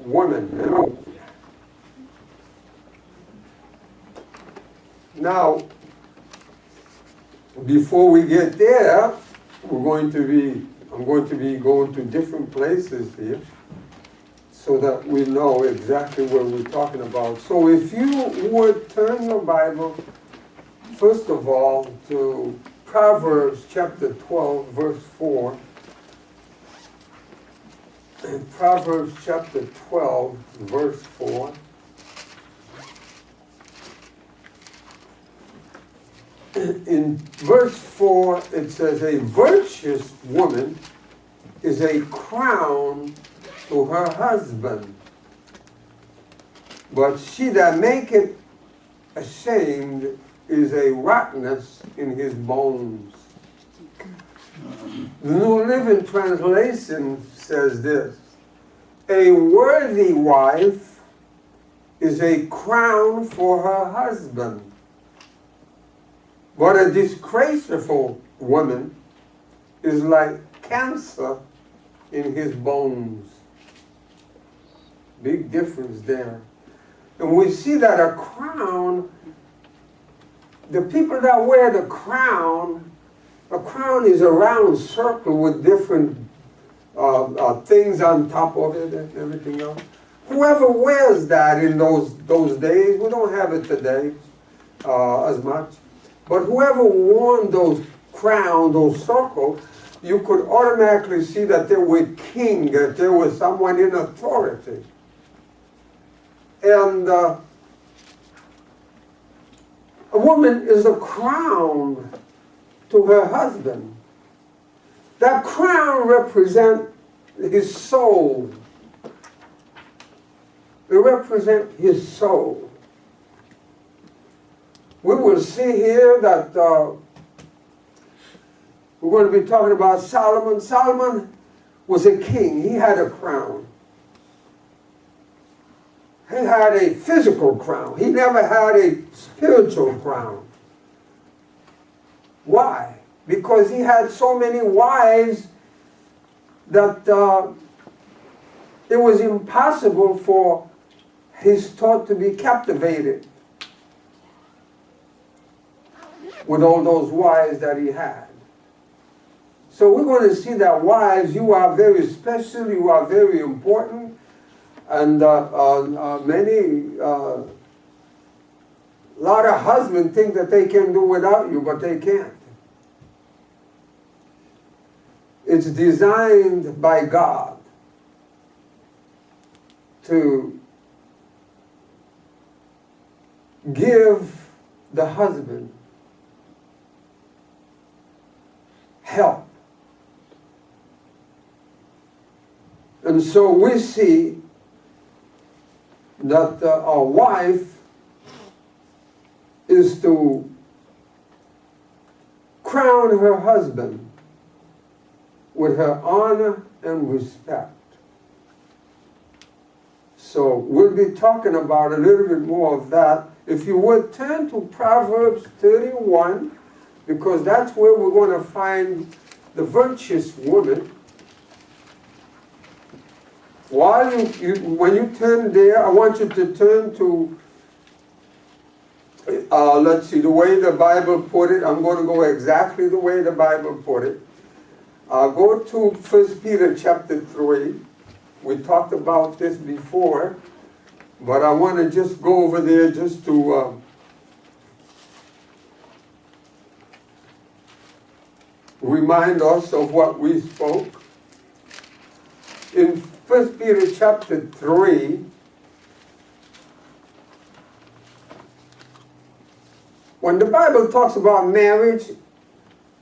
woman. Now, before we get there, I'm going to be going to different places here so that we know exactly what we're talking about. So if you would turn your Bible, first of all, to Proverbs chapter 12, verse 4. In Proverbs chapter 12, verse 4. In verse 4, it says, a virtuous woman is a crown to her husband, but she that maketh ashamed is a rottenness in his bones. The New Living Translation says this, a worthy wife is a crown for her husband, but a disgraceful woman is like cancer in his bones. Big difference there. And we see that a crown, the people that wear the crown, a crown is a round circle with different things on top of it and everything else. Whoever wears that in those days, we don't have it today as much, but whoever worn those crowns, those circles, you could automatically see that they were king, that there was someone in authority. And a woman is a crown to her husband. That crown represents his soul. It represents his soul. We will see here that we're going to be talking about Solomon. Solomon was a king. He had a crown. He had a physical crown. He never had a spiritual crown. Why? Because he had so many wives that it was impossible for his thought to be captivated with all those wives that he had. So we're going to see that wives, you are very special, you are very important, and a lot of husbands think that they can do without you, but they can't. It's designed by God to give the husband help. And so we see that a wife is to crown her husband with her honor and respect. So we'll be talking about a little bit more of that. If you would turn to Proverbs 31, because that's where we're going to find the virtuous woman. While when you turn there, I want you to turn to, let's see, the way the Bible put it. I'm going to go exactly the way the Bible put it. Go to 1 Peter chapter 3. We talked about this before, but I want to just go over there just to remind us of what we spoke. In 1 Peter chapter 3, when the Bible talks about marriage,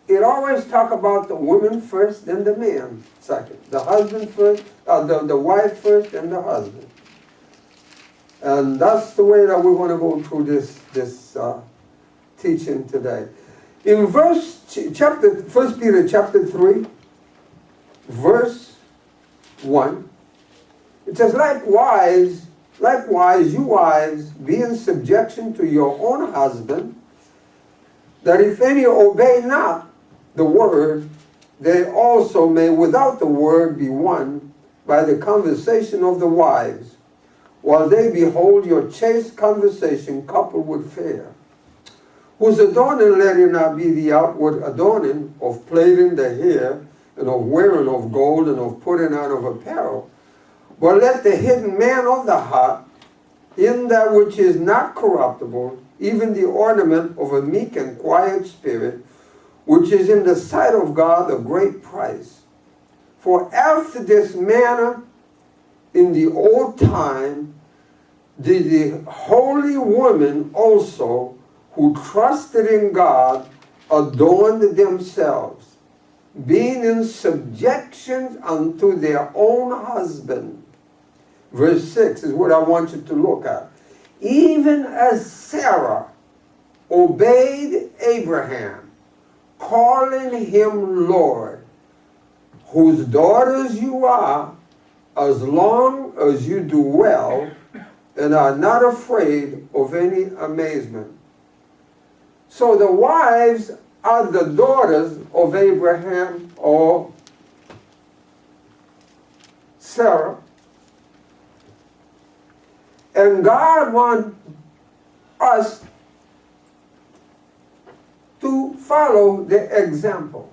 it always talks about the woman first, then the man second. The husband first, the wife first, and the husband. And that's the way that we're going to go through this teaching today. In 1 Peter chapter 3, verse 1, it says, likewise, you wives, be in subjection to your own husband, that if any obey not the word, they also may without the word be won by the conversation of the wives, while they behold your chaste conversation coupled with fear, whose adorning let it not be the outward adorning of plaiting the hair, and of wearing of gold, and of putting on of apparel, but let the hidden man of the heart, in that which is not corruptible, even the ornament of a meek and quiet spirit, which is in the sight of God a great price. For after this manner in the old time did the holy women also, who trusted in God, adorn themselves, being in subjection unto their own husband. Verse 6 is what I want you to look at. Even as Sarah obeyed Abraham, calling him Lord, whose daughters you are, as long as you do well and are not afraid of any amazement. So the wives are the daughters of Abraham or Sarah. And God wants us to follow the example.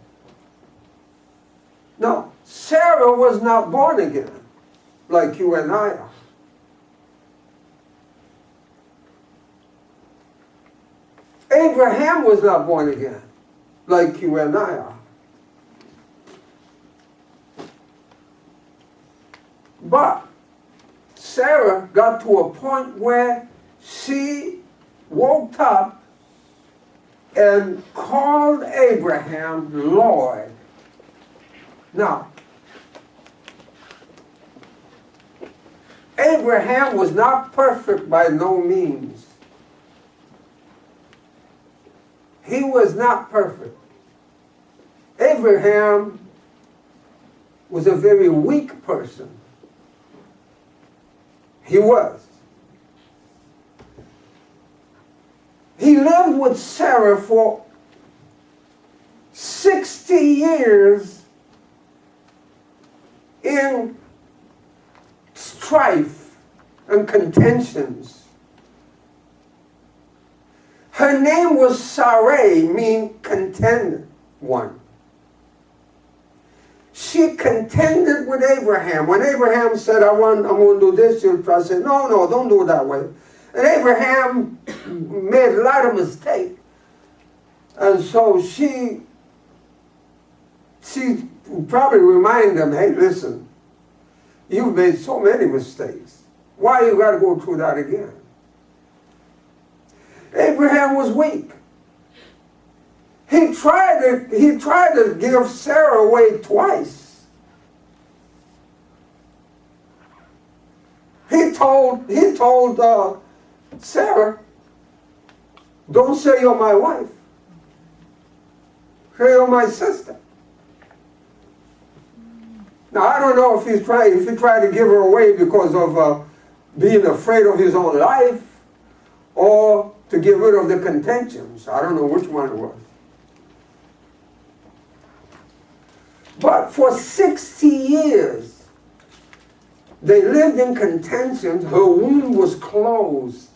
Now, Sarah was not born again like you and I are. Abraham was not born again like you and I are. But Sarah got to a point where she woke up and called Abraham Lord. Now, Abraham was not perfect by no means. He was not perfect. Abraham was a very weak person. He was. He lived with Sarah for 60 years in strife and contentions. Her name was Sarai, meaning contended one. She contended with Abraham. When Abraham said, I'm going to do this, she'll try to say, no, don't do it that way. And Abraham made a lot of mistakes. And so she probably reminded him, hey, listen, you've made so many mistakes. Why you got to go through that again? Abraham was weak. He tried to give Sarah away twice. He told Sarah, don't say you're my wife. Say you're my sister. Now I don't know if he tried to give her away because of being afraid of his own life, or to get rid of the contentions. I don't know which one it was. But for 60 years, they lived in contentions. Her womb was closed.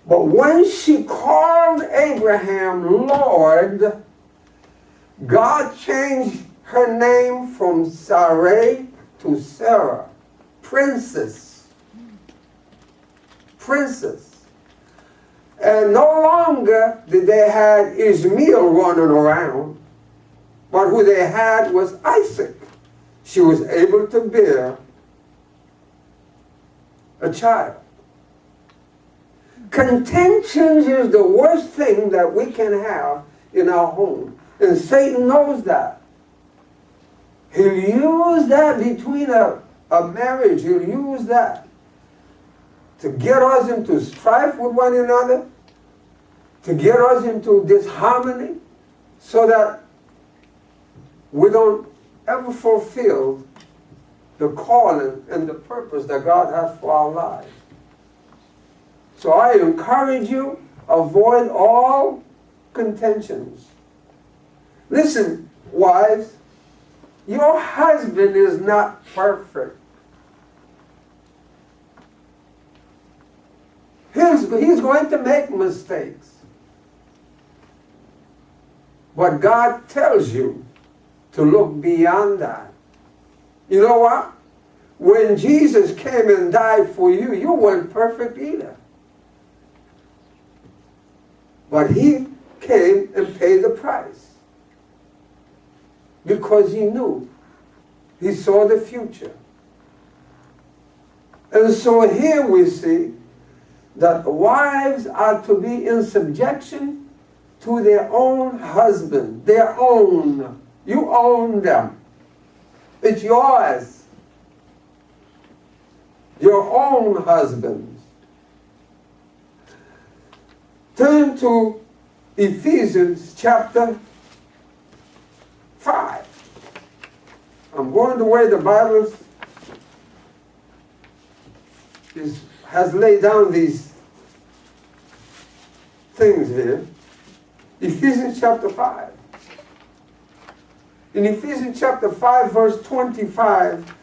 But when she called Abraham Lord, God changed her name from Sarai to Sarah, princess. Princess. And no longer did they have Ishmael running around, but who they had was Isaac. She was able to bear a child. Contentions is the worst thing that we can have in our home. And Satan knows that. He'll use that between a marriage. He'll use that to get us into strife with one another, to get us into disharmony, so that we don't ever fulfill the calling and the purpose that God has for our lives. So I encourage you, avoid all contentions. Listen, wives, your husband is not perfect. he's going to make mistakes. But God tells you to look beyond that. You know what? When Jesus came and died for you, you weren't perfect either. But he came and paid the price. Because he knew. He saw the future. And so here we see that wives are to be in subjection to their own husband. Their own. You own them. It's yours. Your own husbands. Turn to Ephesians chapter 5. I'm going the way the Bible has laid down these things here. Ephesians chapter 5. In Ephesians chapter 5, verse 25,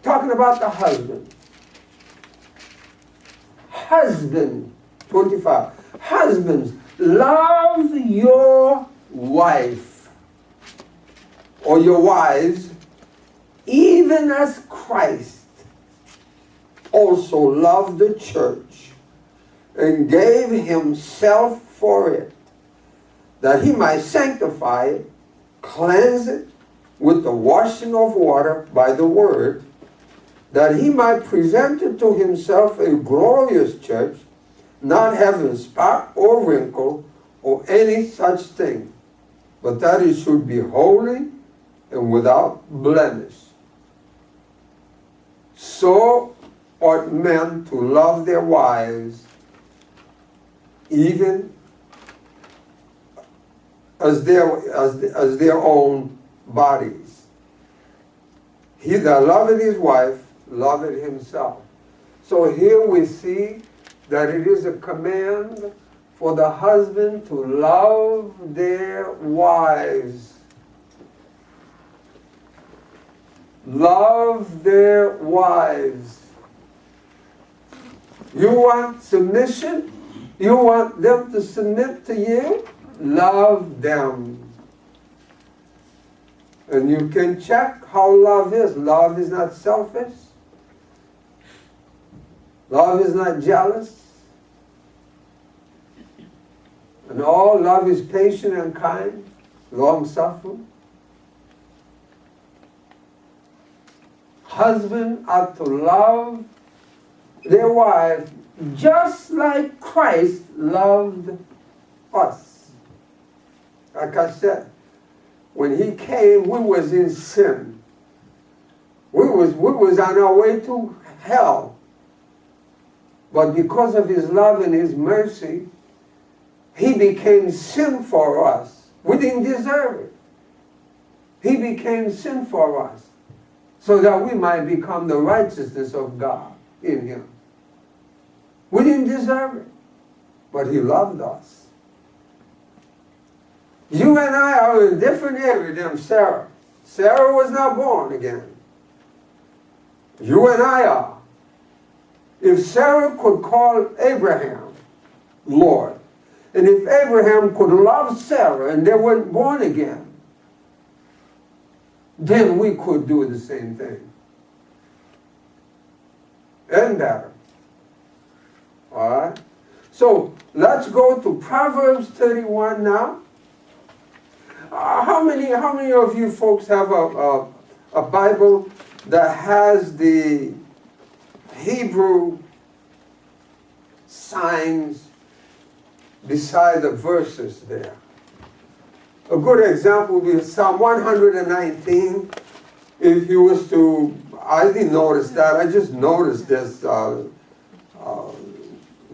talking about the husband. Husband, 25. Husbands, love your wife or your wives, even as Christ also loved the church and gave himself for it, that he might sanctify it, cleanse it with the washing of water by the word, that he might present it to himself a glorious church, not having spot or wrinkle or any such thing, but that it should be holy and without blemish. So ought men to love their wives, even as their own bodies. He that loveth his wife loveth himself. So here we see that it is a command for the husband to love their wives. Love their wives. You want submission? You want them to submit to you? Love them. And you can check how love is. Love is not selfish. Love is not jealous. And all love is patient and kind, long-suffering. Husbands are to love their wives just like Christ loved us. Like I said, when he came, we was in sin. We was on our way to hell. But because of his love and his mercy, he became sin for us. We didn't deserve it. He became sin for us, so that we might become the righteousness of God in him. We didn't deserve it, but he loved us. You and I are in a different area than Sarah. Sarah was not born again. You and I are. If Sarah could call Abraham Lord, and if Abraham could love Sarah and they weren't born again, then we could do the same thing. And better. All right? So let's go to Proverbs 31 now. How many of you folks have a Bible that has the Hebrew signs beside the verses there? A good example would be Psalm 119. If you was to, I didn't notice that. I just noticed this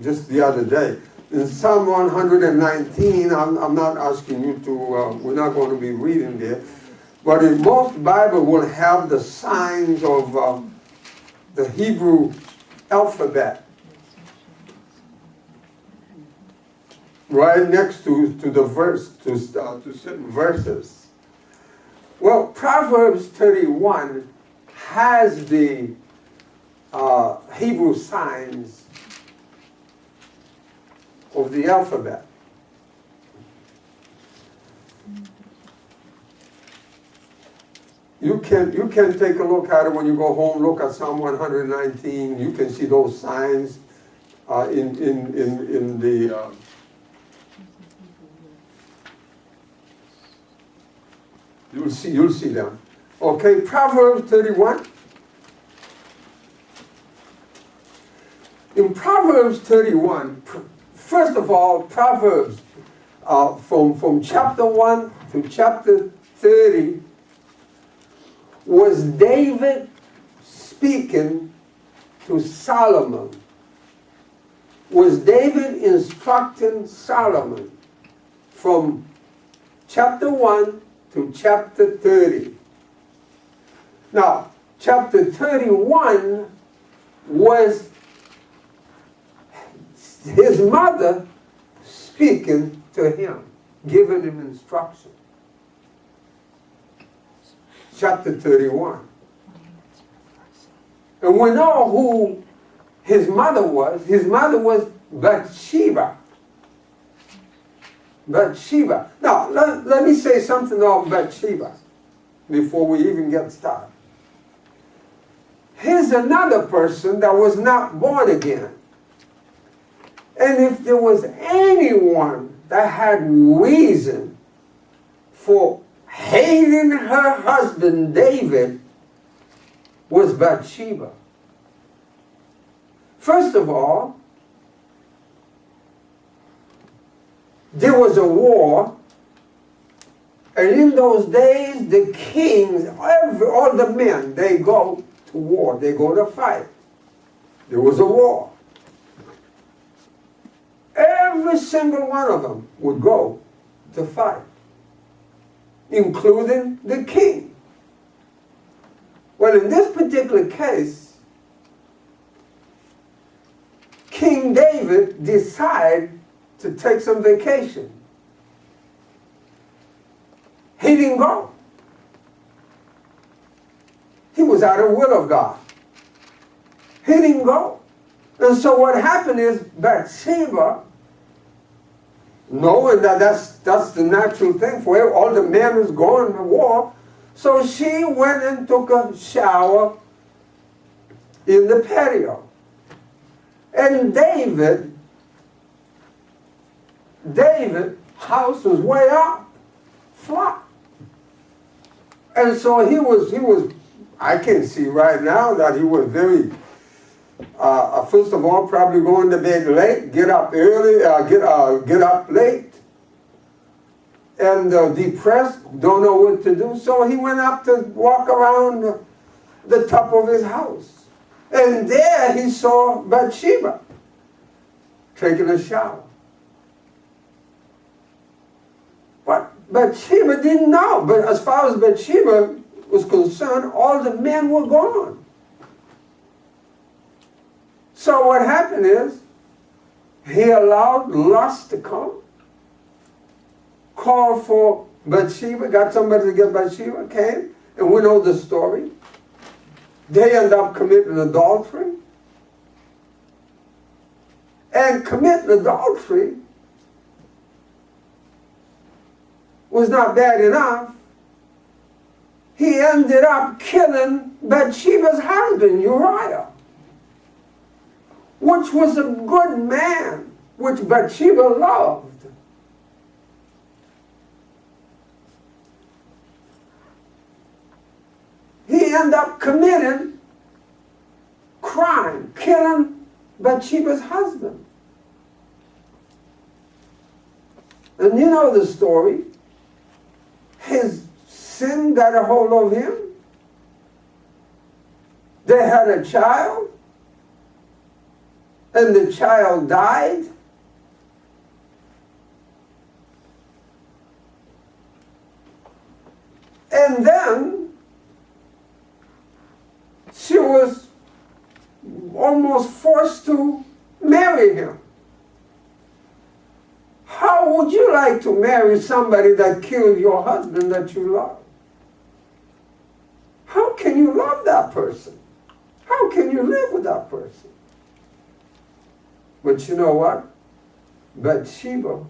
just the other day. In Psalm 119, I'm not asking you to, we're not going to be reading there, but in most Bible will have the signs of the Hebrew alphabet right next to the verse, to certain verses. Well, Proverbs 31 has the Hebrew signs of the alphabet. You can take a look at it when you go home. Look at Psalm 119. You can see those signs in the. You'll see them. Okay, Proverbs 31. In Proverbs 31, first of all, Proverbs from chapter 1 to chapter 30 was David speaking to Solomon. Was David instructing Solomon from chapter 1 to chapter 30. Now, chapter 31 was his mother speaking to him, giving him instruction. Chapter 31. And we know who his mother was. His mother was Bathsheba. Bathsheba. Now, let me say something about Bathsheba before we even get started. Here's another person that was not born again. And if there was anyone that had reason for hating her husband David, was Bathsheba. First of all, there was a war, and in those days, the kings, all the men, they go to war, they go to fight. There was a war. Every single one of them would go to fight, including the king. Well, in this particular case, King David decided to take some vacation. He didn't go. He was out of the will of God. He didn't go. And so what happened is Bathsheba, knowing that that's the natural thing for her, all the men was going to war, so she went and took a shower in the patio. And David's house was way up, flat. And so he was, I can see right now that he was very, first of all, probably going to bed late, get up early, get up late, and depressed, don't know what to do. So he went up to walk around the top of his house. And there he saw Bathsheba taking a shower. But Bathsheba didn't know. But as far as Bathsheba was concerned, all the men were gone. So what happened is, he allowed lust to come, called for Bathsheba, got somebody to get Bathsheba, came, and we know the story. They end up committing adultery. And committing adultery was not bad enough. He ended up killing Bathsheba's husband, Uriah, which was a good man, which Bathsheba loved. He ended up committing crime, killing Bathsheba's husband. And you know the story. His sin got a hold of him. They had a child, and the child died. And then she was almost forced to marry him. How would you like to marry somebody that killed your husband that you love? How can you love that person? How can you live with that person? But you know what? Bathsheba,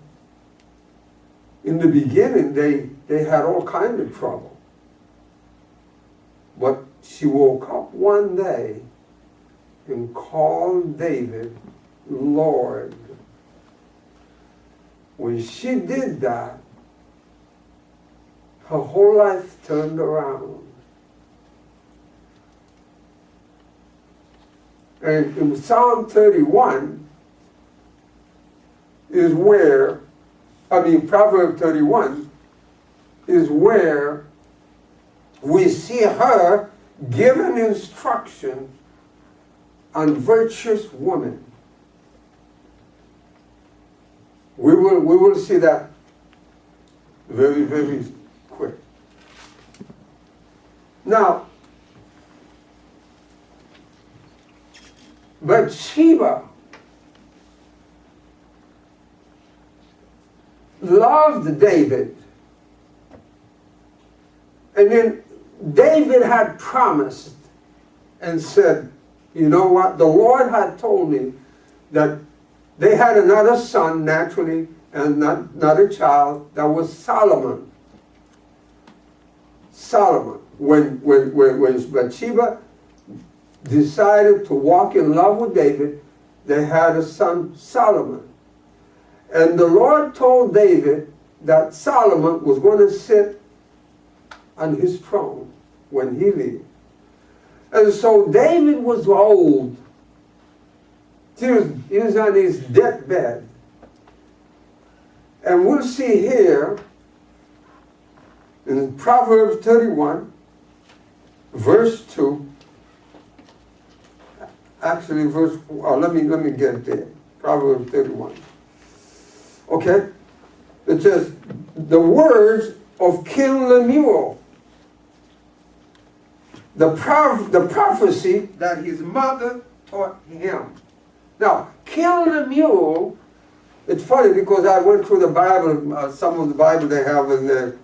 in the beginning, they had all kind of trouble. But she woke up one day and called David Lord. When she did that, her whole life turned around. And in Psalm 31 is where, Proverb 31 is where we see her giving instruction on virtuous women. We will see that very, very quick. Now, Bathsheba loved David. And then David had promised and said, you know what? The Lord had told me that they had another son naturally and another child that was Solomon. Solomon. When Bathsheba decided to walk in love with David, they had a son, Solomon. And the Lord told David that Solomon was going to sit on his throne when he lived. And so David was old. He was on his deathbed. And we'll see here in Proverbs 31, verse 2. Actually, let me get there. Proverbs 31. Okay? It says, the words of King Lemuel. The prophecy that his mother taught him. Now, King Lemuel, it's funny because I went through the Bible, some of the Bible they have in the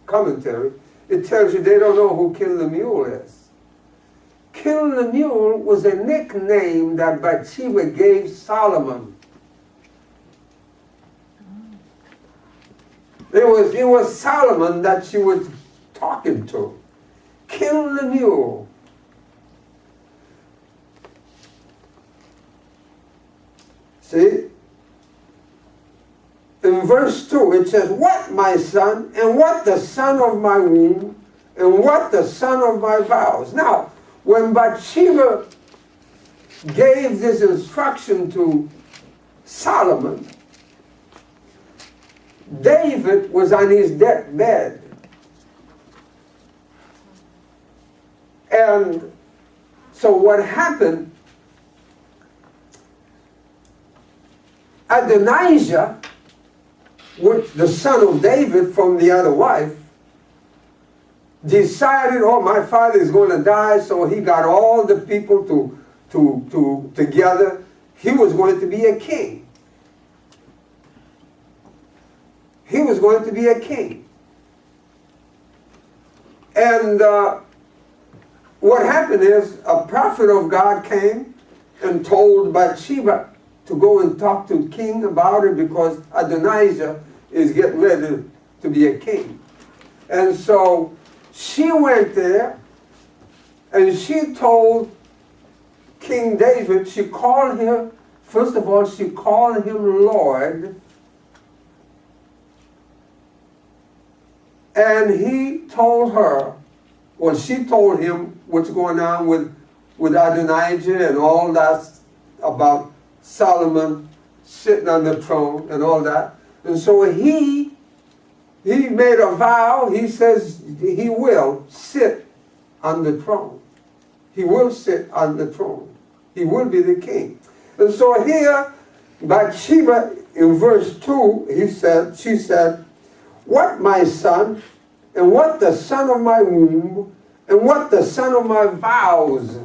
commentary. It tells you they don't know who King Lemuel is. King Lemuel was a nickname that Bathsheba gave Solomon. It was Solomon that she was talking to. King Lemuel. See? In verse 2 it says, what my son, and what the son of my womb, and what the son of my vows. Now, when Bathsheba gave this instruction to Solomon, David was on his deathbed. And so what happened, Adonijah, which the son of David from the other wife, decided, oh, my father is going to die, so he got all the people together. He was going to be a king. He was going to be a king. And what happened is a prophet of God came and told Bathsheba to go and talk to the king about it because Adonijah is getting ready to be a king. And so she went there and she told King David, she called him, first of all, she called him Lord. And he told her, well, she told him what's going on with Adonijah and all that about Solomon sitting on the throne and all that. And so he made a vow. He says he will sit on the throne. He will sit on the throne. He will be the king. And so here, Bathsheba, in verse 2, she said, what my son, and what the son of my womb, and what the son of my vows.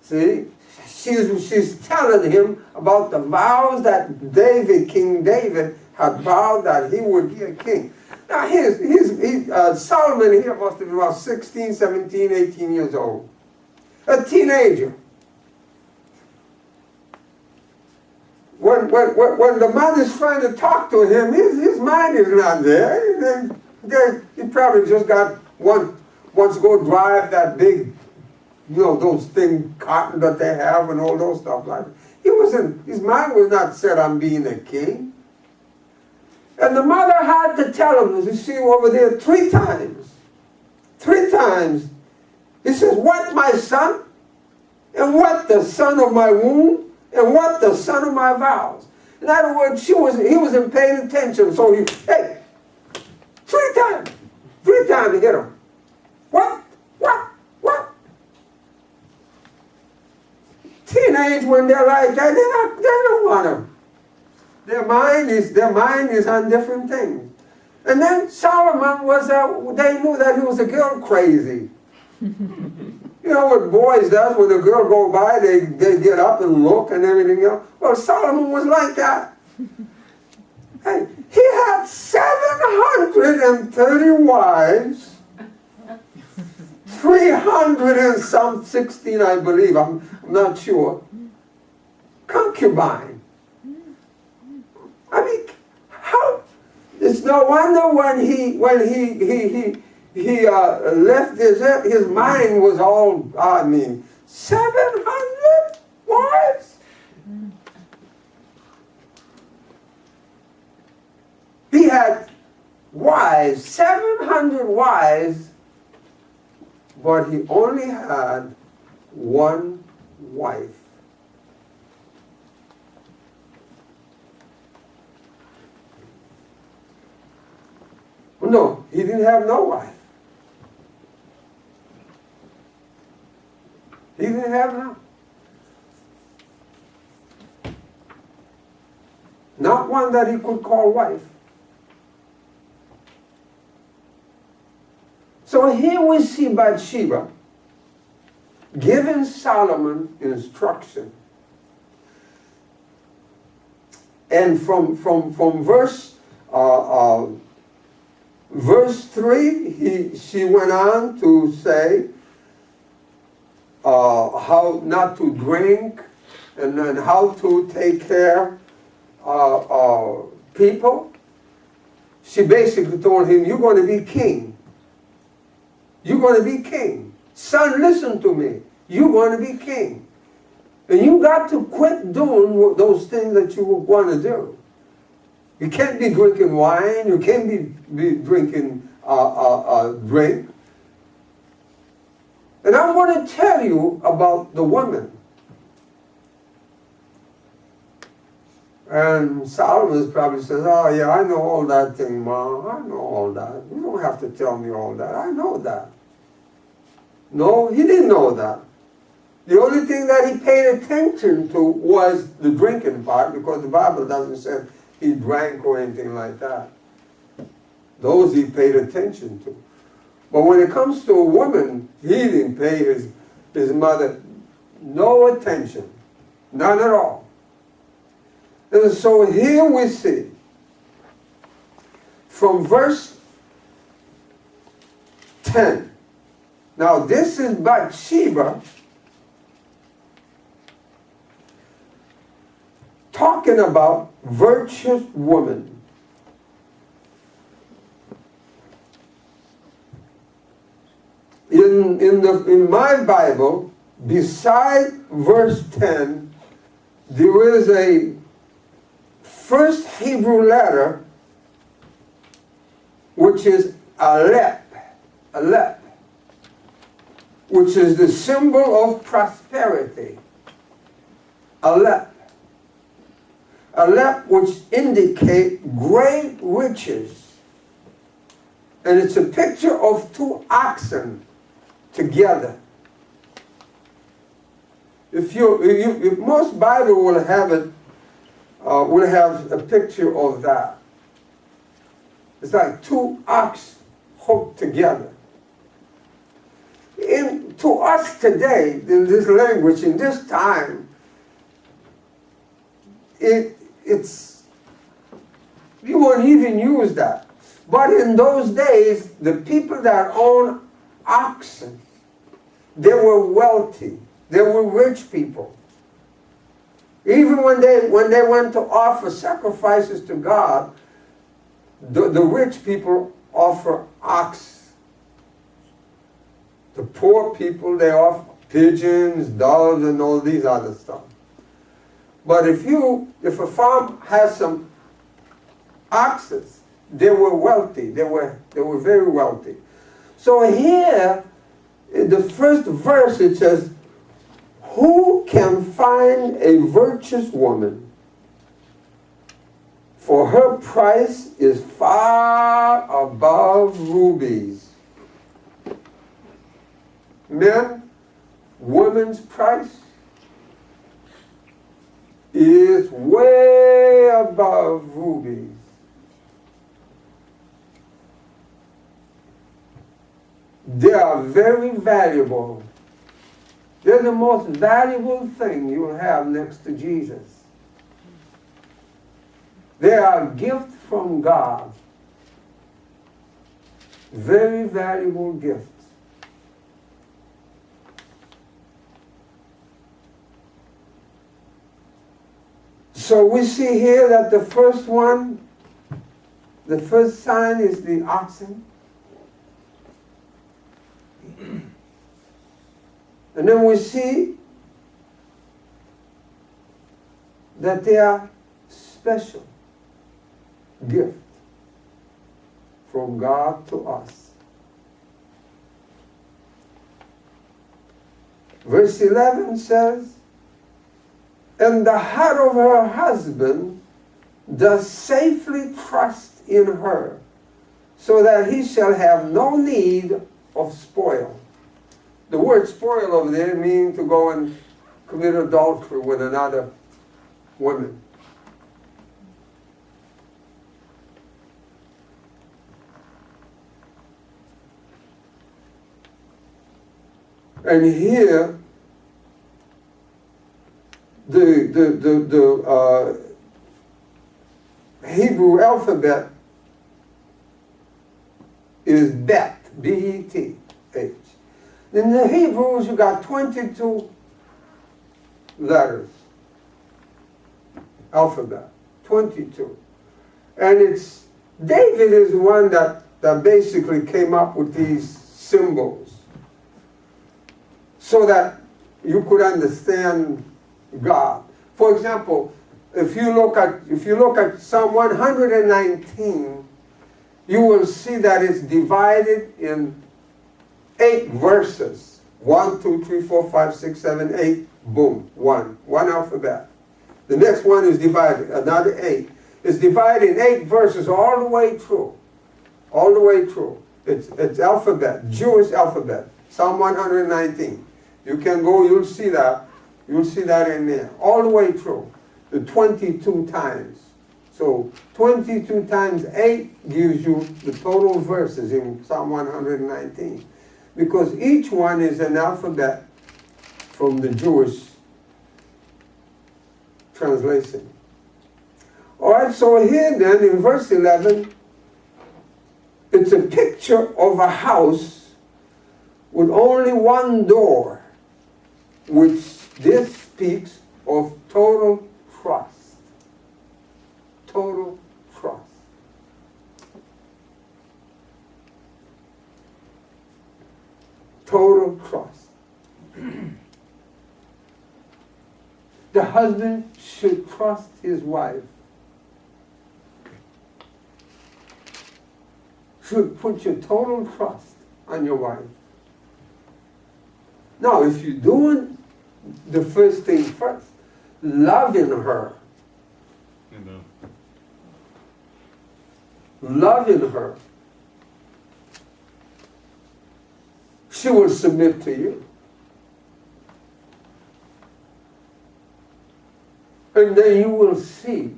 See? She's telling him about the vows that King David had vowed that he would be a king. Now Solomon here must have been about 16, 17, 18 years old. A teenager. when the mother's trying to talk to him, his mind is not there. He probably just wants to go drive that big, those thing cotton that they have and all those stuff like that. His mind was not set on being a king. And the mother had to tell him, as you see over there, 3 times. 3 times. He says, "What, my son? And what, the son of my womb? And what, the son of my vows?" In other words, he wasn't paying attention. So he, hey, 3 times. 3 times to hit him. What? Teenage, when they're like that, they don't want him. Their mind is on different things. And then Solomon they knew that he was a girl crazy. You know what boys does when a girl go by, they get up and look and everything else. Well, Solomon was like that. Hey, he had 730 wives, 316, I believe, I'm not sure, concubine. I mean, how? It's no wonder when he left his mind was all, 700 wives? He had wives, 700 wives, but he only had 1 wife. No, he didn't have no wife. He didn't have none. Not one that he could call wife. So here we see Bathsheba giving Solomon instruction. And from verse 3, she went on to say how not to drink and then how to take care of people. She basically told him, "You're going to be king. You're going to be king. Son, listen to me. You're going to be king. And you got to quit doing those things that you want to do. You can't be drinking wine. You can't be drinking drink. And I'm going to tell you about the woman." And Solomon probably says, "Oh yeah, I know all that thing, Mom. I know all that. You don't have to tell me all that. I know that." No, he didn't know that. The only thing that he paid attention to was the drinking part, because the Bible doesn't say he drank or anything like that. Those he paid attention to. But when it comes to a woman, he didn't pay his mother no attention. None at all. And so here we see, from verse 10. Now this is Bathsheba talking about virtuous woman. In my Bible, beside verse 10, there is a first Hebrew letter, which is Aleph, which is the symbol of prosperity. Aleph, which indicate great riches. And it's a picture of 2 oxen together. If most Bible will have it, will have a picture of that. It's like 2 ox hooked together. To us today, in this language, in this time, it's you won't even use that. But in those days, the people that owned oxen, they were wealthy. They were rich people. Even when they went to offer sacrifices to God, the rich people offer ox. The poor people, they offer pigeons, doves, and all these other stuff. But if a farm has some oxes, they were wealthy. They were very wealthy. So here, in the first verse, it says, "Who can find a virtuous woman? For her price is far above rubies." Men, women's price is way above rubies. They are very valuable. They're the most valuable thing you'll have next to Jesus. They are a gift from God. Very valuable gifts. So we see here that the first one, the first sign is the oxen. And then we see that they are special gift from God to us. Verse 11 says, "And the heart of her husband does safely trust in her, so that he shall have no need of spoil." The word spoil over there means to go and commit adultery with another woman. And here, the Hebrew alphabet is Bet, B-E-T-H. In the Hebrews, you got 22 letters, alphabet, 22. And it's, David is the one that basically came up with these symbols so that you could understand God. For example, if you look at Psalm 119, you will see that it's divided in 8 verses. 1, 2, 3, 4, 5, 6, 7, 8. Boom. One alphabet. The next one is divided, another 8. It's divided in 8 verses all the way through. All the way through. It's alphabet, Jewish alphabet. Psalm 119. You can go, you'll see that. You'll see that in there. All the way through. The 22 times. So 22 times 8 gives you the total verses in Psalm 119. Because each one is an alphabet from the Jewish translation. All right, so here then in verse 11, it's a picture of a house with only one door, which this speaks of total trust. Total trust. Total trust. The husband should trust his wife. Should put your total trust on your wife. Now, if you're doing the first thing first, loving her, Amen. loving her, she will submit to you. And then you will see,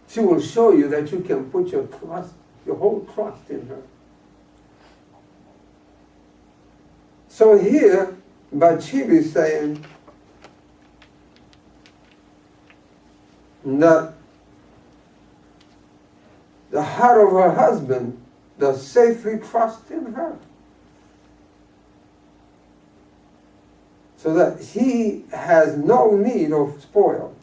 she will show you that you can put your trust, your whole trust in her. So here, Bathsheba is saying that the heart of her husband does safely trust in her. So that he has no need of spoil.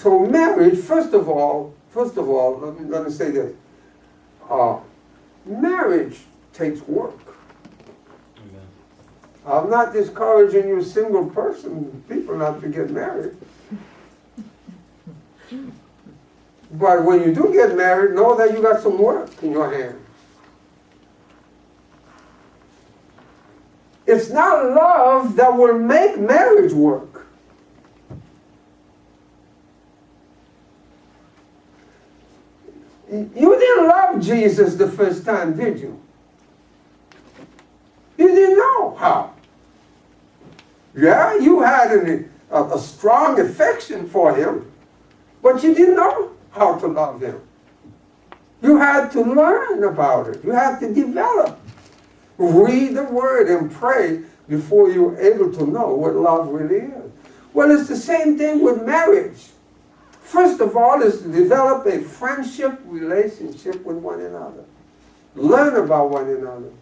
So marriage, first of all, let me say this. Marriage takes work. Amen. I'm not discouraging you single people not to get married. But when you do get married, know that you got some work in your hands. It's not love that will make marriage work. You didn't love Jesus the first time, did you? You didn't know how. Yeah, you had a strong affection for him, but you didn't know how to love him. You had to learn about it. You had to develop. Read the word and pray before you're able to know what love really is. Well, it's the same thing with marriage. First of all, is to develop a friendship relationship with one another. Learn about one another.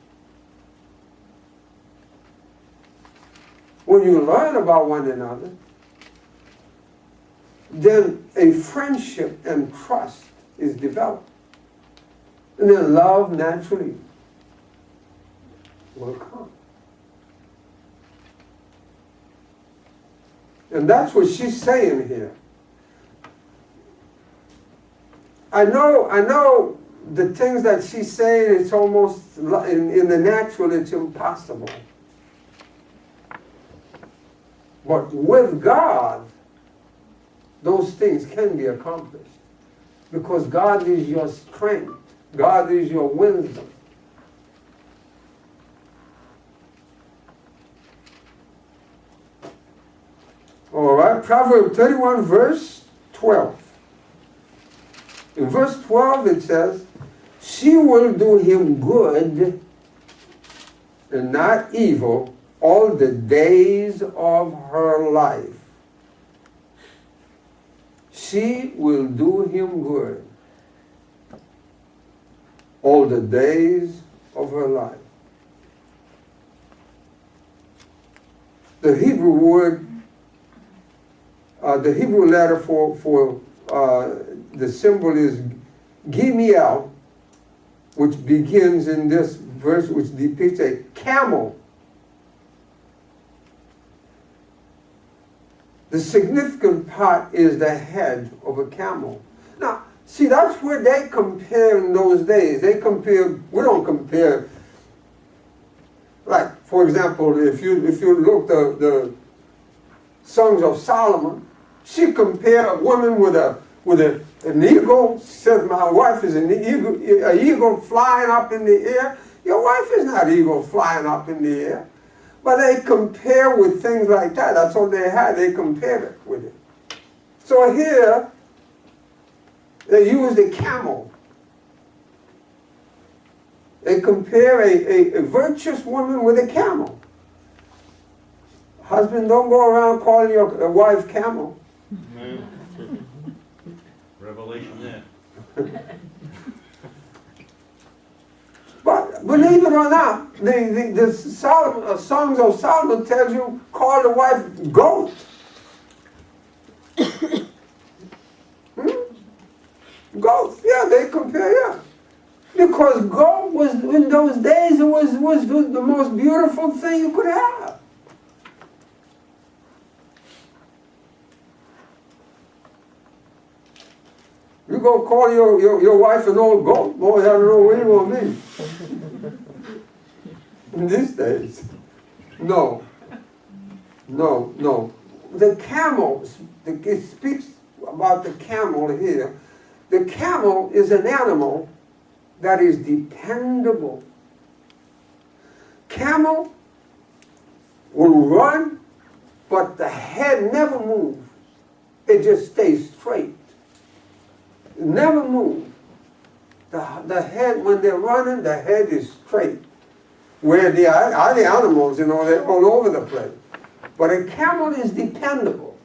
When you learn about one another, then a friendship and trust is developed. And then love naturally will come. And that's what she's saying here. I know the things that she's saying, it's almost, in the natural, it's impossible. But with God, those things can be accomplished. Because God is your strength. God is your wisdom. All right, Proverbs 31, verse 12. In verse 12 it says, she will do him good and not evil all the days of her life. She will do him good all the days of her life. The Hebrew word, the Hebrew letter for the symbol is Gimiel, which begins in this verse, which depicts a camel. The significant part is the head of a camel. Now, see, that's where they compare in those days. They compare, we don't compare, like, for example, if you look the Songs of Solomon, she compared a woman with an eagle. She said, my wife is an eagle flying up in the air. Your wife is not an eagle flying up in the air. But they compare with things like that. That's all they had. They compared it with it. So here, they use the camel. They compare a virtuous woman with a camel. Husband, don't go around calling your wife camel. Amen. Revelation there. But believe it or not, the Songs of Solomon tells you, call the wife goat. Goat, yeah, they compare, yeah. Because goat was, in those days, it was the most beautiful thing you could have. You go call your wife an old goat, boy, I don't know where you want me. In these days. No. The camel, it speaks about the camel here. The camel is an animal that is dependable. Camel will run, but the head never moves. It just stays straight. It never moves. The head, when they're running, the head is straight. Where the other animals, they're all over the place. But a camel is dependable.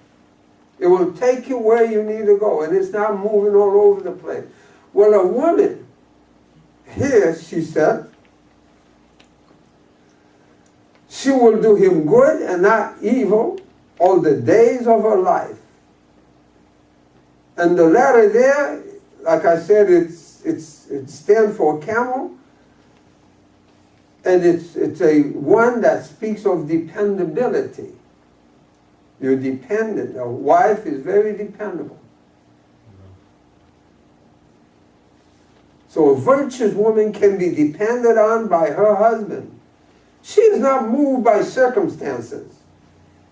It will take you where you need to go, and it's not moving all over the place. Well, a woman, here, she said, she will do him good and not evil all the days of her life. And the letter there, like I said, it stands for camel. And it's a one that speaks of dependability. You're dependent. A wife is very dependable. So a virtuous woman can be depended on by her husband. She is not moved by circumstances.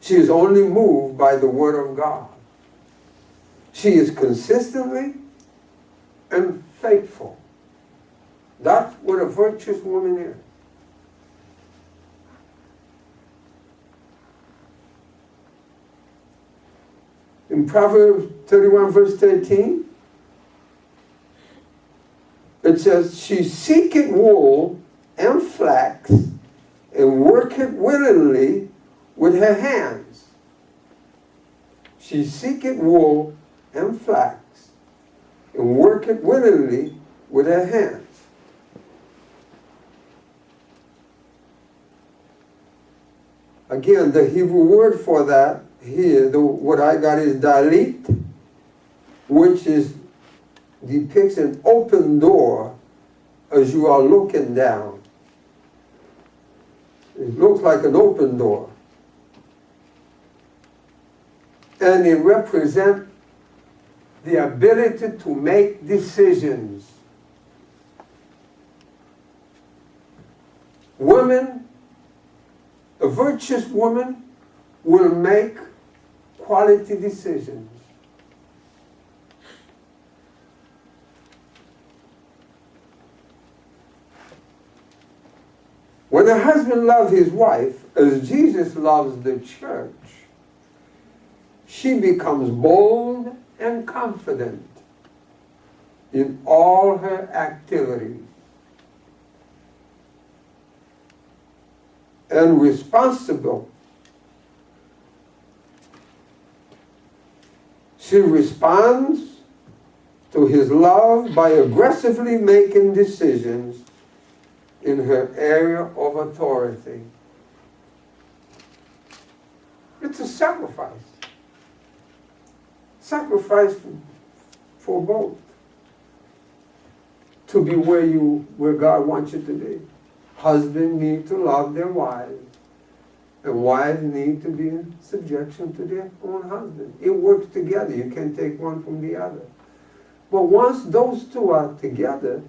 She is only moved by the Word of God. She is consistently and faithful. That's what a virtuous woman is. In Proverbs 31 verse 13, it says, she seeketh wool and flax, and worketh willingly with her hands. She seeketh wool and flax, and worketh willingly with her hands. Again, the Hebrew word for that here, what I got is dalit, which depicts an open door as you are looking down. It looks like an open door. And it represents the ability to make decisions. Women, a virtuous woman will make quality decisions. When a husband loves his wife, as Jesus loves the church, she becomes bold and confident in all her activities and responsible. She responds to his love by aggressively making decisions in her area of authority. It's a sacrifice. Sacrifice for both. To be where God wants you to be. Husbands need to love their wives. And wives need to be in subjection to their own husband. It works together. You can't take one from the other. But once those two are together,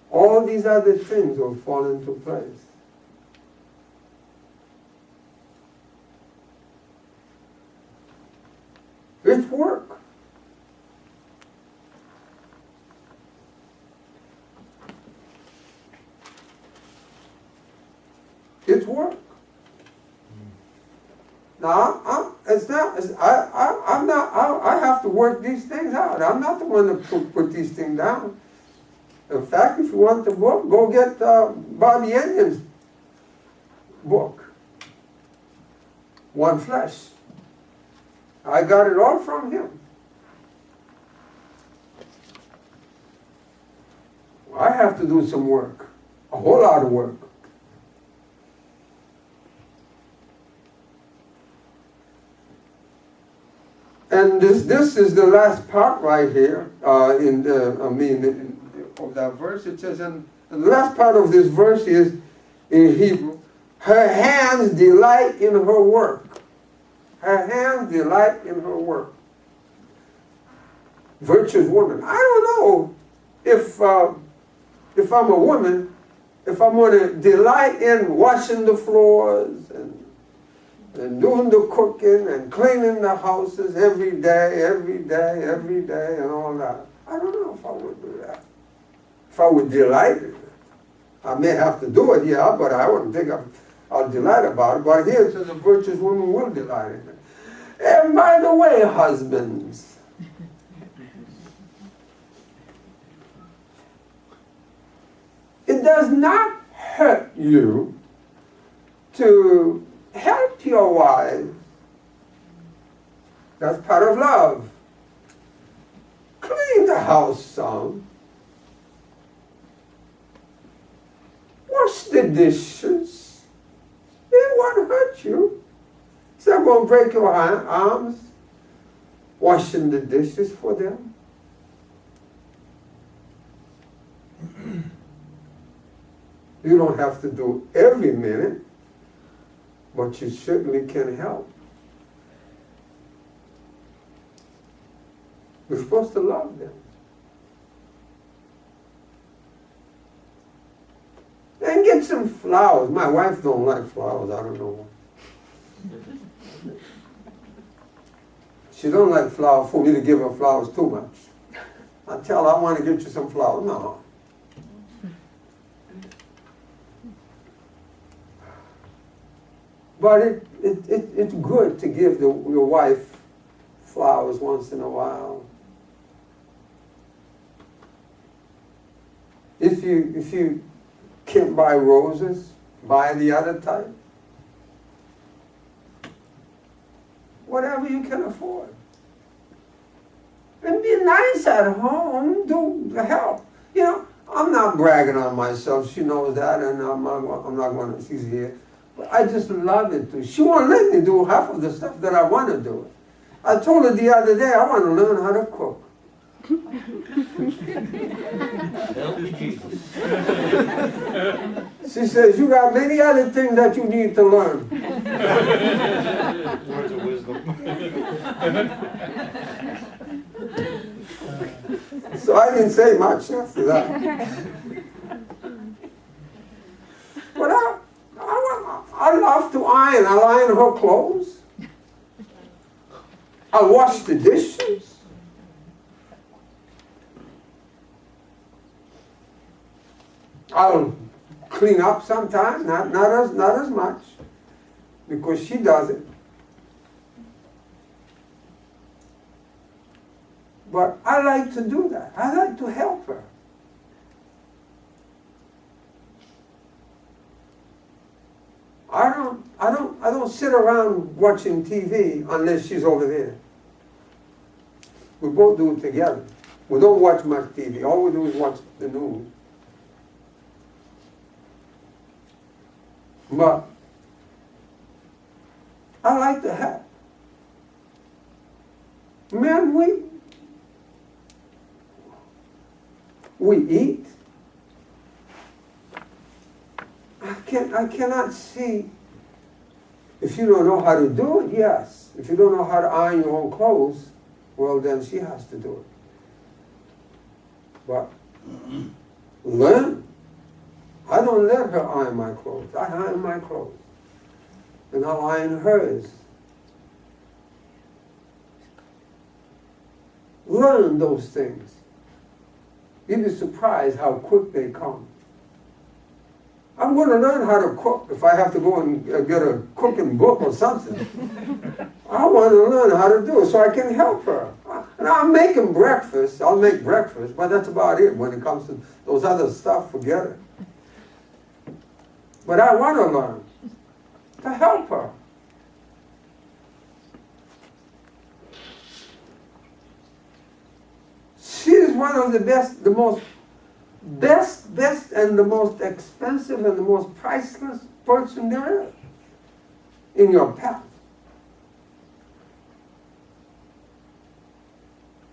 all these other things will fall into place. It's work. It's work. Now, I have to work these things out. I'm not the one to put these things down. In fact, if you want the book, go get Bobby Enion's book, One Flesh. I got it all from him. I have to do some work, a whole lot of work. And this is the last part right here of that verse. It says, and the last part of this verse is in Hebrew, her hands delight in her work. Her hands delight in her work. Virtuous woman. I don't know if I'm a woman, if I'm going to delight in washing the floors and doing the cooking and cleaning the houses every day, and all that. I don't know if I would do that. If I would delight in it. I may have to do it, yeah, but I wouldn't think I'll delight about it. But here it says a virtuous woman will delight in it. And by the way, husbands, it does not hurt you to help your wife. That's part of love. Clean the house some. Wash the dishes. It won't hurt you. It's not going to break your arms washing the dishes for them. You don't have to do every minute, but you certainly can help. We're supposed to love them. And get some flowers. My wife don't like flowers, I don't know why. She don't like flowers for me to give her flowers too much. I tell her I want to get you some flowers. No. But it's good to give your wife flowers once in a while. If you can't buy roses, buy the other type. Whatever you can afford. And be nice at home, do help. You know, I'm not bragging on myself, she knows that, and I'm not going to, she's here. But I just love it too. She won't let me do half of the stuff that I want to do. I told her the other day, I want to learn how to cook. Help me, Jesus. She says, you got many other things that you need to learn. Words of wisdom. So I didn't say much after that. But I love to iron. I'll iron her clothes. I'll wash the dishes. I'll clean up sometimes, not as much, because she does it. But I like to do that. I like to help her. I don't sit around watching TV unless she's over there. We both do it together. We don't watch much TV. All we do is watch the news. But I like to help. Man, we eat. I cannot see, if you don't know how to do it, yes. If you don't know how to iron your own clothes, well, then she has to do it. But learn. I don't let her iron my clothes. I iron my clothes. And I'll iron hers. Learn those things. You'd be surprised how quick they come. I'm going to learn how to cook if I have to go and get a cooking book or something. I want to learn how to do it so I can help her. And I'm making breakfast. I'll make breakfast, but that's about it. When it comes to those other stuff, forget it. But I want to learn to help her. She is one of the best, the most best and the most expensive and the most priceless person there is in your path.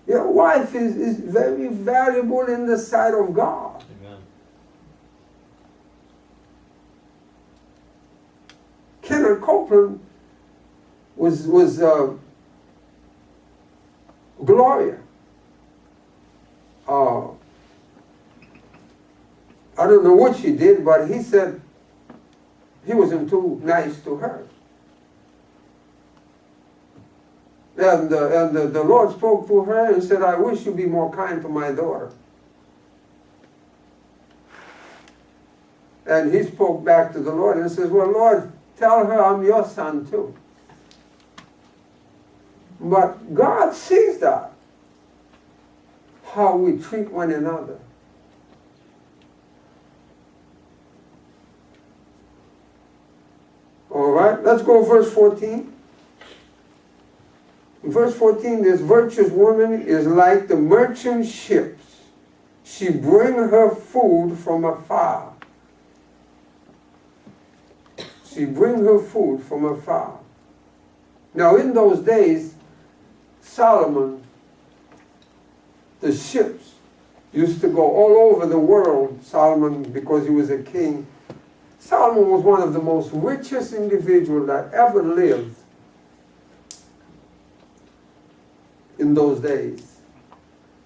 Your wife is very valuable in the sight of God. Amen. Kenneth Copeland was Gloria. I don't know what she did, but he said he wasn't too nice to her. And the Lord spoke to her and said, I wish you'd be more kind to my daughter. And he spoke back to the Lord and says, well, Lord, tell her I'm your son too. But God sees that, how we treat one another. All right, let's go verse 14. In verse 14, this virtuous woman is like the merchant ships. She bring her food from afar. She bring her food from afar. Now in those days, Solomon, the ships used to go all over the world. Solomon, because he was a king, Solomon was one of the most richest individuals that ever lived in those days.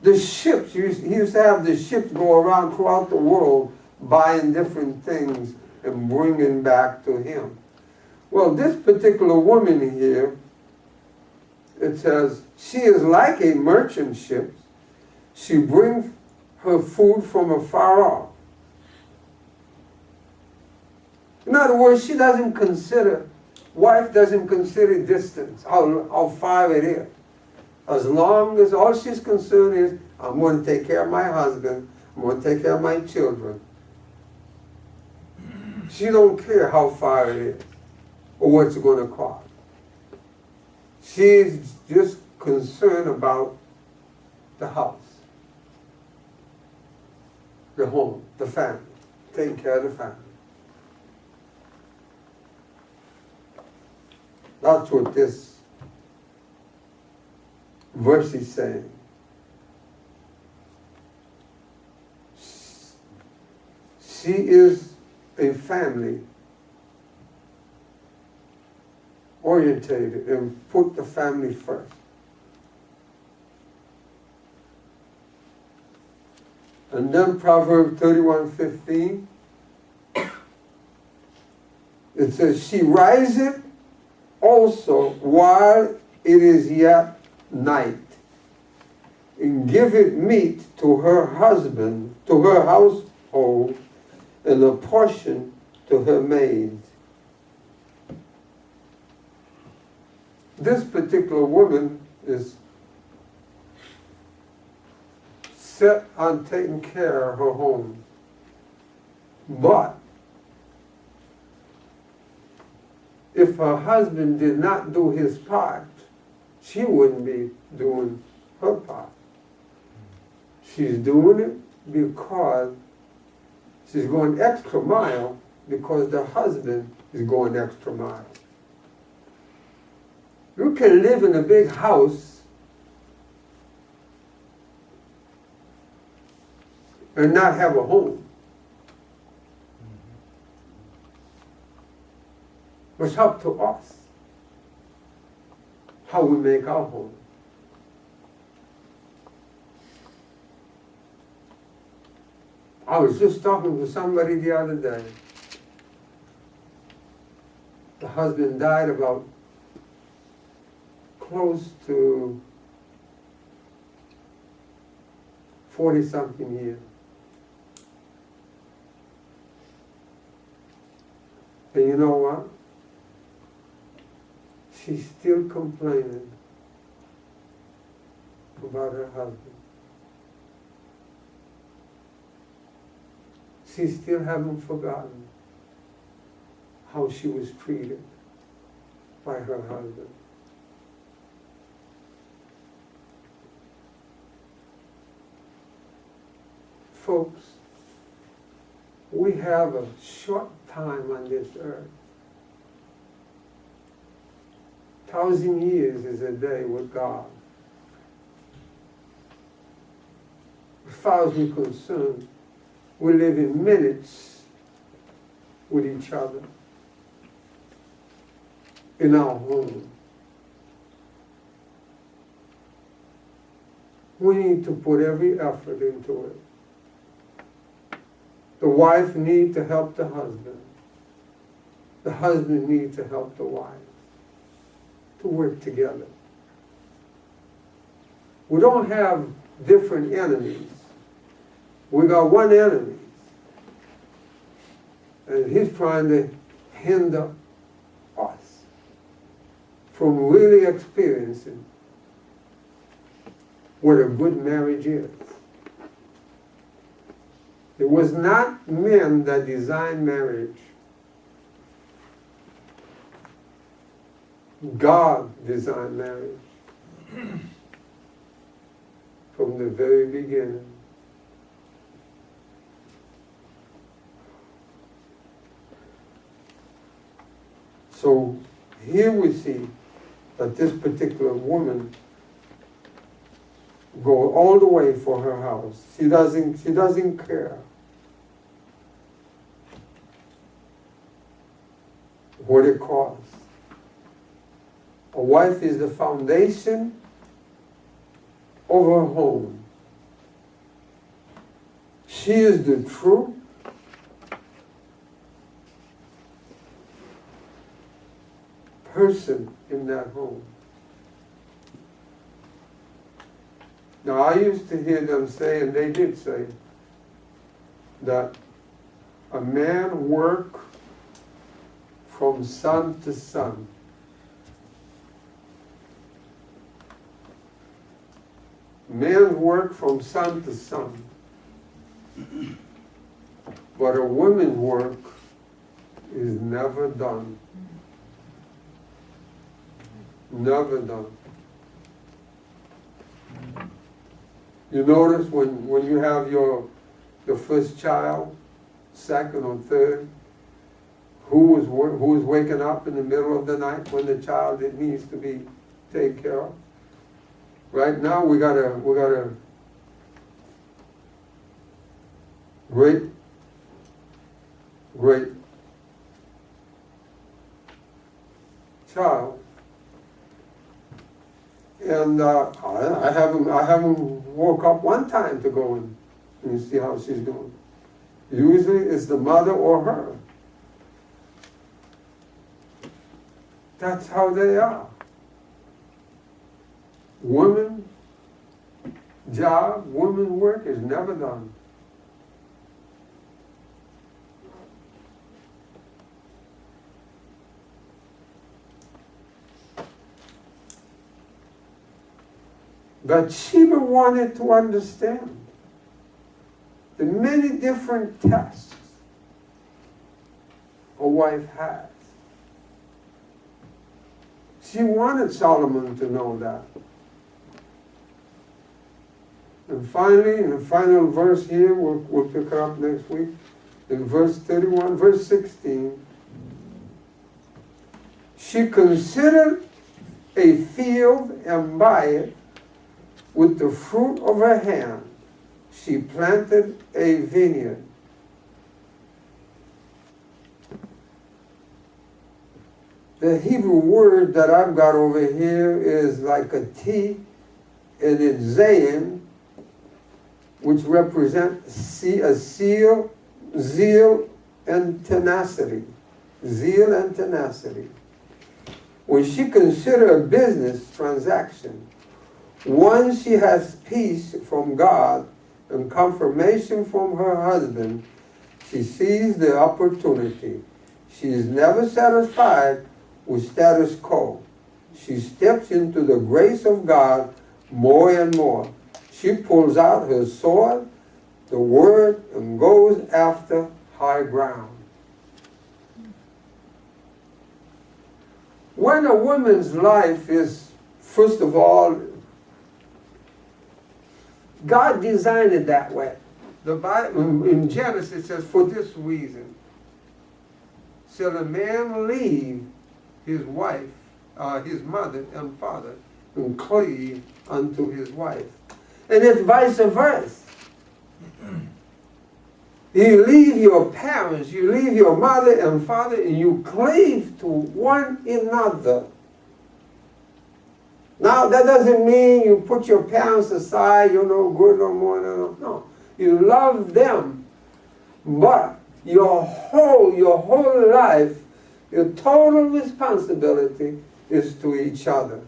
The ships, he used to have the ships go around throughout the world buying different things and bringing back to him. Well, this particular woman here, it says, she is like a merchant ship. She brings her food from afar off. In other words, she doesn't consider, wife doesn't consider distance, how far it is. As long as all she's concerned is, I'm going to take care of my husband, I'm going to take care of my children. She don't care how far it is or what it's going to cost. She's just concerned about the house, the home, the family, taking care of the family. That's what this verse is saying. She is a family orientated and put the family first. And then Proverbs 31:15, it says, she riseth also while it is yet night, and giveth meat to her husband, to her household, and a portion to her maids. This particular woman is set on taking care of her home. But if her husband did not do his part, she wouldn't be doing her part. She's doing it because she's going extra mile because the husband is going extra mile. You can live in a big house and not have a home. It's up to us how we make our home. I was just talking to somebody the other day. The husband died about close to 40-something years. And you know what? She's still complaining about her husband. She still haven't forgotten how she was treated by her husband. Folks, we have a short time on this earth. 1,000 years is a day with God. As far as we're concerned, we live in minutes with each other in our home. We need to put every effort into it. The wife needs to help the husband. The husband needs to help the wife to work together. We don't have different enemies. We got one enemy. And he's trying to hinder us from really experiencing what a good marriage is. It was not men that designed marriage. God designed marriage from the very beginning. So here we see that this particular woman go all the way for her house. She doesn't care what it costs. A wife is the foundation of her home. She is the true person in that home. Now, I used to hear them say, and they did say, that a man work from sun to sun. Men work from sun to sun. But a woman's work is never done. Never done. You notice when you have your first child, second or third, who is waking up in the middle of the night when the child it needs to be taken care of? Right now we got a great child, and I haven't woke up one time to go and see how she's doing. Usually it's the mother or her. That's how they are. Women's job, women's work is never done. But Sheba wanted to understand the many different tests a wife has. She wanted Solomon to know that. And finally, in the final verse here, we'll pick it up next week, in verse 31, verse 16, she considered a field and by it, with the fruit of her hand, she planted a vineyard. The Hebrew word that I've got over here is like a T, and it's zayin, which represents a zeal and tenacity. Zeal and tenacity. When she considered a business transaction, once she has peace from God and confirmation from her husband, she sees the opportunity. She is never satisfied with status quo. She steps into the grace of God more and more. She pulls out her sword, the word, and goes after high ground. When a woman's life is, first of all, God designed it that way. The Bible, in Genesis, it says, for this reason, shall a man leave his wife, his mother and father, and cleave unto his wife. And it's vice versa. You leave your parents, you leave your mother and father, and you cleave to one another. Now, that doesn't mean you put your parents aside, you're no good no more. No. You love them. But your whole life, your total responsibility is to each other.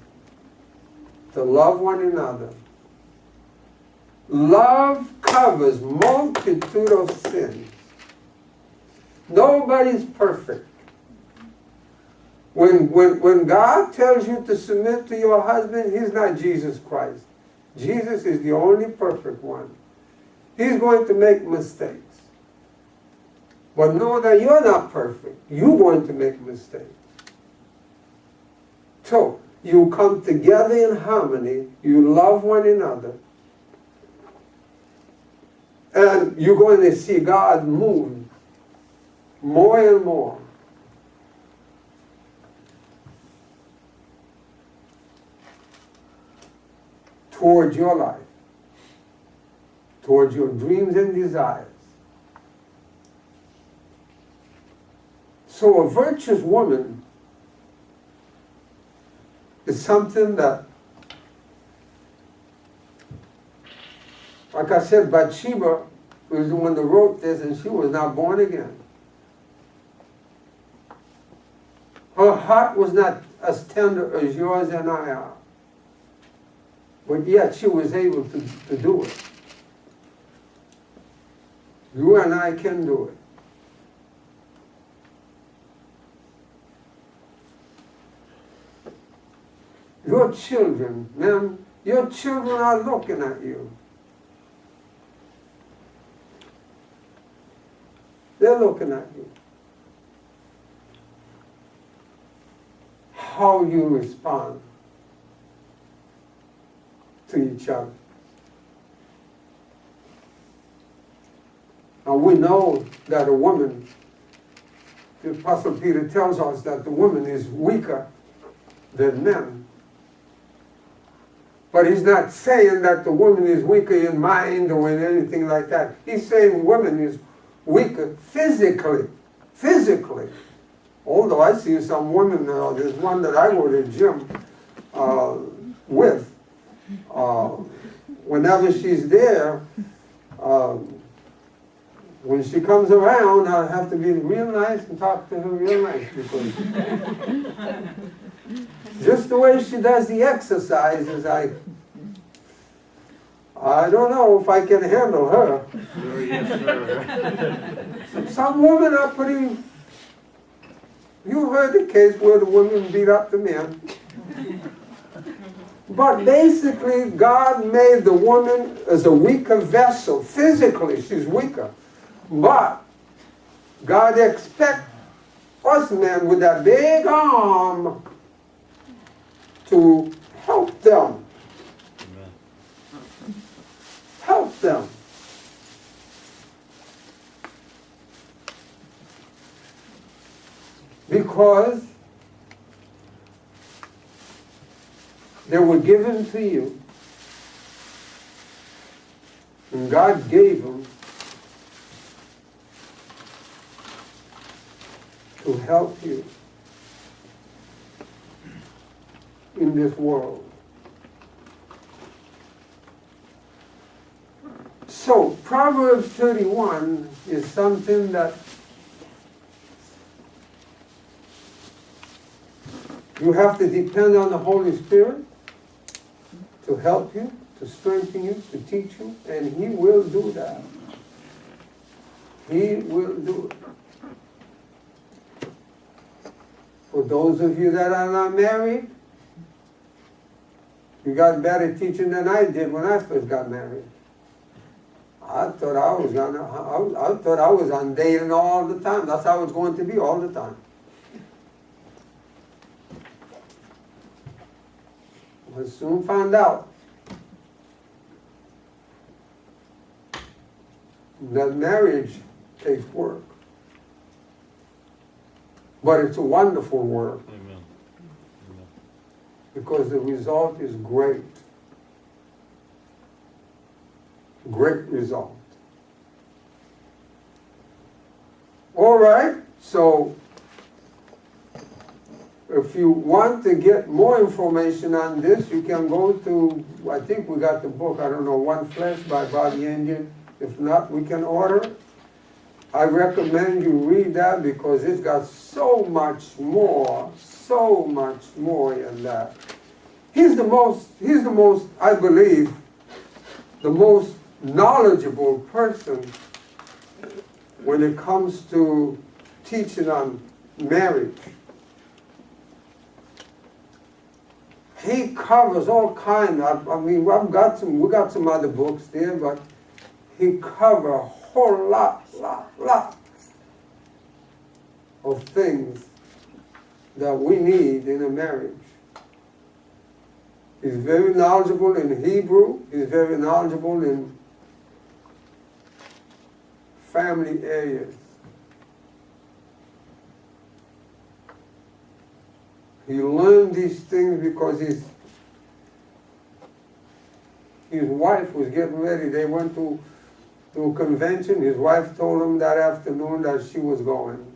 To love one another. Love covers multitude of sins. Nobody's perfect. When God tells you to submit to your husband, he's not Jesus Christ. Jesus is the only perfect one. He's going to make mistakes. But know that you're not perfect. You're going to make mistakes. So, you come together in harmony. You love one another. And you're going to see God move more and more. Towards your life, towards your dreams and desires. So a virtuous woman is something that, like I said, Bathsheba was the one that wrote this, and she was not born again. Her heart was not as tender as yours and I are. But yet she was able to do it. You and I can do it. Your children, ma'am, your children are looking at you. They're looking at you. How you respond to each other. Now we know that a woman, the Apostle Peter tells us that the woman is weaker than men. But he's not saying that the woman is weaker in mind or in anything like that. He's saying woman is weaker physically. Physically. Although I see some women, there's one that I go to the gym with. Whenever she's there, when she comes around, I have to be real nice and talk to her real nice, because just the way she does the exercises, I don't know if I can handle her. Sure, yes, sir. Some women are pretty. You heard the case where the women beat up the men. But basically, God made the woman as a weaker vessel. Physically, she's weaker. But God expects us men with that big arm to help them. Amen. Help them. Because they were given to you. And God gave them to help you in this world. So, Proverbs 31 is something that you have to depend on the Holy Spirit to help you, to strengthen you, to teach you, and He will do that. He will do it. For those of you that are not married, you got better teaching than I did when I first got married. I thought I was on dating all the time. That's how it's going to be all the time. We'll soon find out that marriage takes work. But it's a wonderful work. Amen. Amen. Because the result is great. Great result. All right, so if you want to get more information on this, you can go to, I think we got the book, I don't know, One Flesh by Bobby Indian. If not, we can order it. I recommend you read that because it's got so much more in that. He's the most, I believe, the most knowledgeable person when it comes to teaching on marriage. He covers all kinds. I mean, we got some other books there, but he covers a whole lot of things that we need in a marriage. He's very knowledgeable in Hebrew. He's very knowledgeable in family areas. He learned these things because his wife was getting ready. They went to a convention. His wife told him that afternoon that she was going.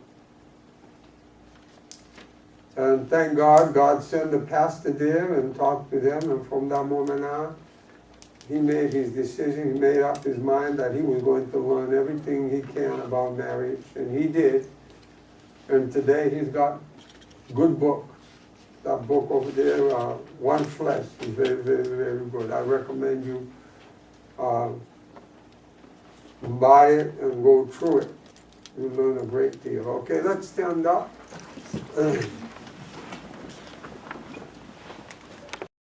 And thank God, God sent a pastor there and talked to them, and from that moment on, he made his decision, he made up his mind that he was going to learn everything he can about marriage, and he did. And today he's got good book. That book over there, One Flesh, is very, very, very good. I recommend you buy it and go through it. You learn a great deal. Okay, let's stand up.